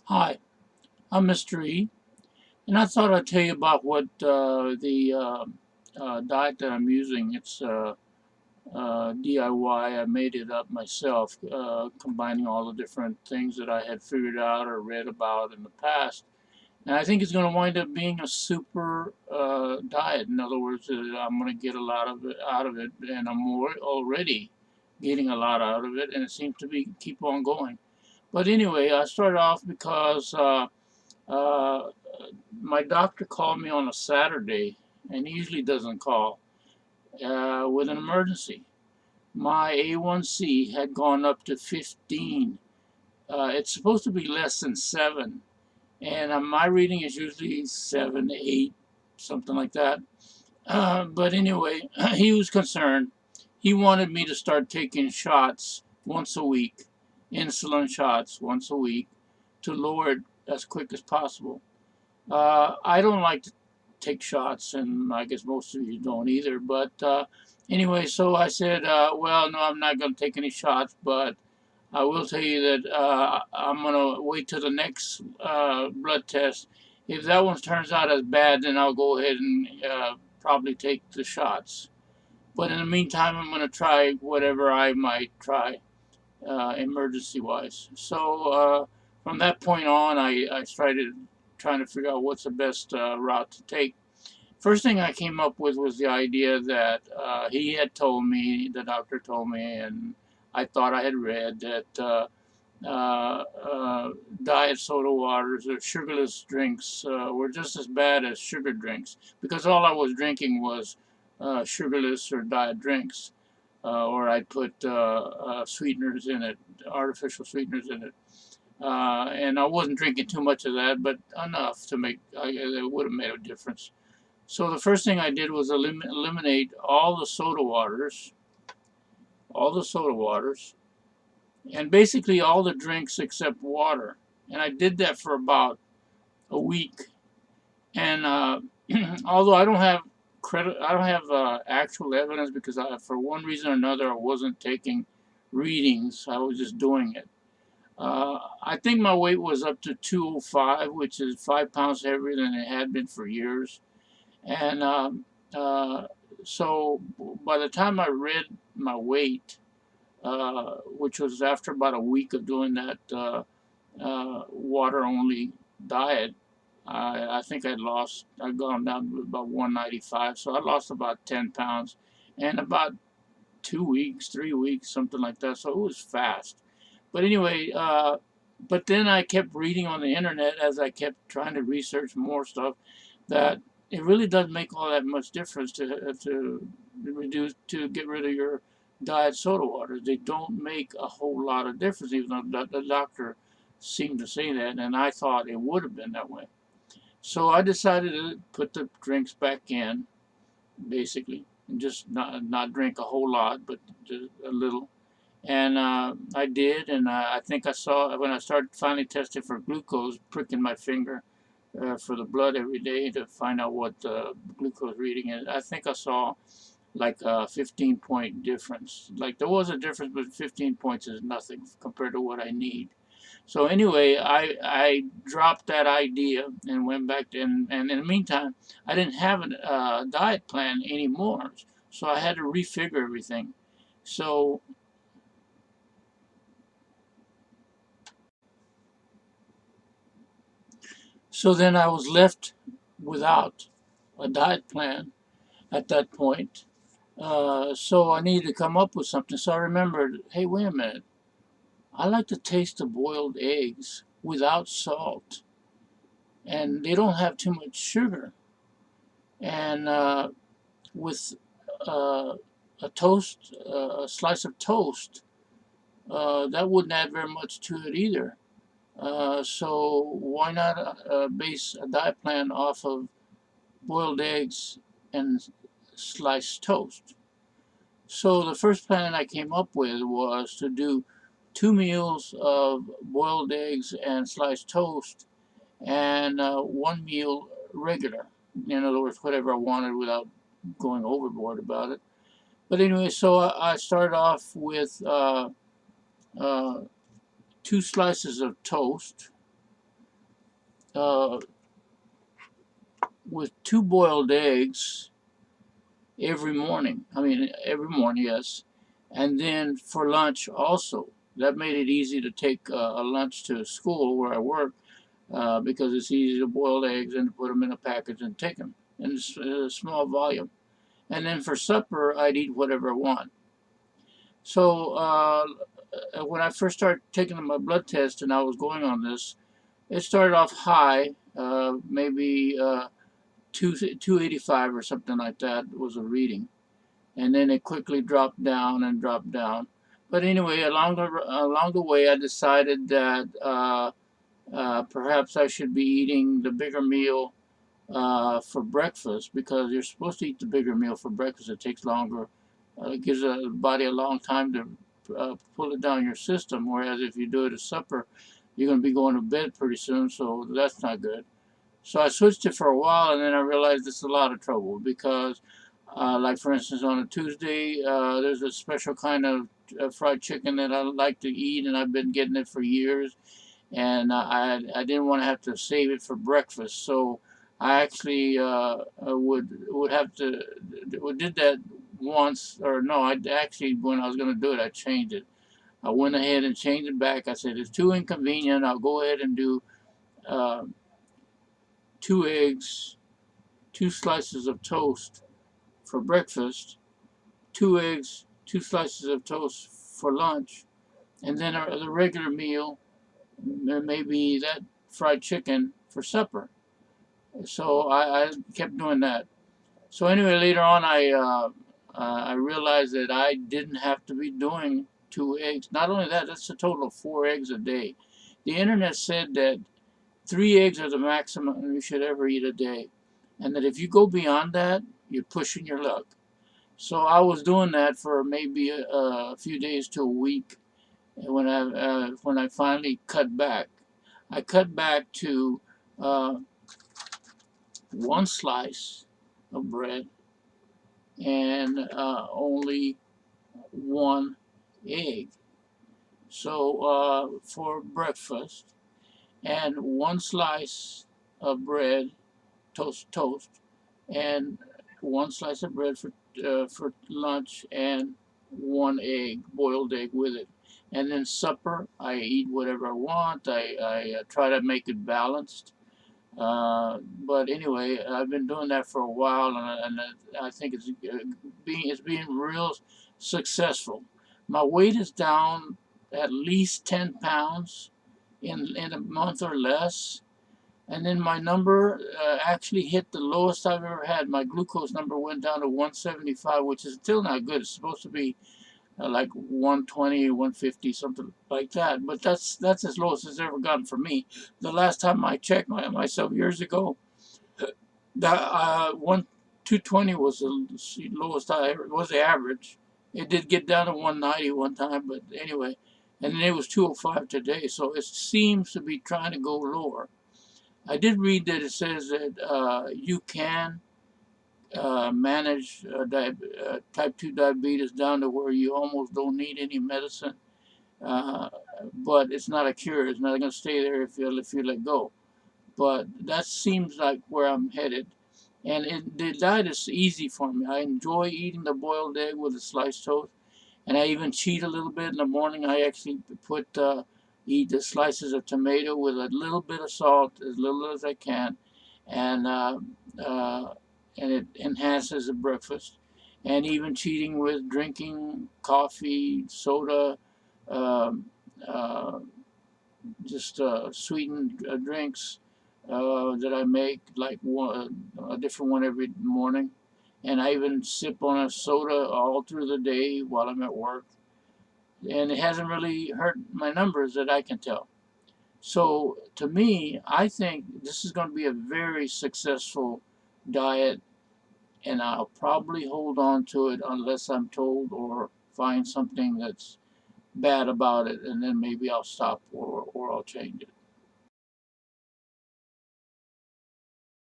Hi, I'm Mr. E, and I thought I'd tell you about what the diet that I'm using. It's DIY. I made it up myself, combining all the different things that I had figured out or read about in the past. And I think it's going to wind up being a super diet. In other words, I'm going to get a lot of it out of it, and I'm already getting a lot out of it, and it seems to be keep on going. But anyway, I started off because. Uh, my doctor called me on a Saturday, and he usually doesn't call, with an emergency. My A1C had gone up to 15. It's supposed to be less than 7, and my reading is usually 7, 8, something like that. But anyway, he was concerned. He wanted me to start taking shots once a week, insulin shots once a week, to lower it as quick as possible. I don't like to take shots, and I guess most of you don't either. But anyway, so I said, well, no, I'm not going to take any shots, but I will tell you that I'm going to wait till the next blood test. If that one turns out as bad, then I'll go ahead and probably take the shots. But in the meantime, I'm going to try whatever I might try emergency wise. So from that point on, I started trying to figure out what's the best route to take. First thing I came up with was the idea that he had told me, the doctor told me, and I thought I had read that uh, uh, diet soda waters or sugarless drinks were just as bad as sugar drinks because all I was drinking was sugarless or diet drinks, or I'd put sweeteners in it, artificial sweeteners in it. And I wasn't drinking too much of that, but enough to make it would have made a difference. So the first thing I did was eliminate all the soda waters, and basically all the drinks except water. And I did that for about a week. And although I don't have credit, I don't have actual evidence because for one reason or another, I wasn't taking readings. I was just doing it. I think my weight was up to 205, which is 5 pounds heavier than it had been for years. And uh, so by the time I read my weight, which was after about a week of doing that water only diet, I think I'd gone down to about 195. So I lost about 10 pounds in about 2 weeks, 3 weeks, something like that. So it was fast. But anyway, but then I kept reading on the internet as I kept trying to research more stuff that it really doesn't make all that much difference to get rid of your diet soda waters. They don't make a whole lot of difference, even though the doctor seemed to say that, and I thought it would have been that way. So I decided to put the drinks back in, basically, and just not drink a whole lot, but just a little. And I did, and I think I saw when I started finally testing for glucose, pricking my finger for the blood every day to find out what the glucose reading is. I think I saw like a 15-point difference. Like there was a difference, but 15 points is nothing compared to what I need. So anyway, I dropped that idea and went back to, and in the meantime, I didn't have a diet plan anymore. So I had to refigure everything. So So then I was left without a diet plan at that point. So I needed to come up with something. So I remembered, hey, wait a minute. I like the taste of boiled eggs without salt, and they don't have too much sugar. And with uh, a slice of toast, that wouldn't add very much to it either. So why not base a diet plan off of boiled eggs and sliced toast? So the first plan I came up with was to do 2 meals of boiled eggs and sliced toast, and one meal regular. In other words, whatever I wanted without going overboard about it. But anyway, so I started off with uh, 2 slices of toast, uh, with 2 boiled eggs every morning. I mean, every morning, yes. And then for lunch also. That made it easy to take a lunch to school where I work because it's easy to boil eggs and put them in a package and take them in a small volume. And then for supper, I'd eat whatever I want. So when I first started taking my blood test and I was going on this, it started off high, maybe 285 or something like that was a reading, and then it quickly dropped down and dropped down. But anyway, along the way, I decided that perhaps I should be eating the bigger meal for breakfast because you're supposed to eat the bigger meal for breakfast. It takes longer. It gives the body a long time to pull it down your system. Whereas if you do it at supper, you're going to be going to bed pretty soon, so that's not good. So I switched it for a while, and then I realized it's a lot of trouble because, like for instance, on a Tuesday, there's a special kind of fried chicken that I like to eat, and I've been getting it for years, and I didn't want to have to save it for breakfast, so I actually would have to did that once, or no, I actually when I was going to do it, I changed it. I went ahead and changed it back. I said it's too inconvenient. I'll go ahead and do uh, 2 eggs, 2 slices of toast for breakfast, 2 eggs, 2 slices of toast for lunch, and then the regular meal, maybe that fried chicken for supper. So I kept doing that. So anyway, later on, I realized that I didn't have to be doing 2 eggs. Not only that, that's a total of 4 eggs a day. The internet said that 3 eggs are the maximum you should ever eat a day, and that if you go beyond that, you're pushing your luck. So I was doing that for maybe a few days to a week. When I finally cut back, I cut back to uh, 1 slice of bread and only 1 egg. So for breakfast, and 1 slice of bread, toast, and 1 slice of bread for lunch, and 1 egg, boiled egg with it. And then supper, I eat whatever I want. I try to make it balanced. But anyway, I've been doing that for a while, and I think it's being real successful. My weight is down at least 10 pounds in a month or less. And then my number actually hit the lowest I've ever had. My glucose number went down to 175, which is still not good. It's supposed to be like 120, 150, something like that. But that's as low as it's ever gotten for me. The last time I checked myself years ago, that 220 was the lowest I ever was the average. It did get down to 190 one time, but anyway, and then it was 205 today. So it seems to be trying to go lower. I did read that it says that you can manage type 2 diabetes down to where you almost don't need any medicine. Uh, but it's not a cure. It's not going to stay there if you let go. But that seems like where I'm headed. And the diet is easy for me. I enjoy eating the boiled egg with a sliced toast, and I even cheat a little bit in the morning. I actually eat the slices of tomato with a little bit of salt, as little as I can, and uh, and it enhances the breakfast. And even cheating with drinking coffee, soda, um, uh, just sweetened drinks that I make, like a different one every morning. And I even sip on a soda all through the day while I'm at work. And it hasn't really hurt my numbers that I can tell. So to me, I think this is going to be a very successful diet, and I'll probably hold on to it unless I'm told or find something that's bad about it, and then maybe I'll stop or I'll change it.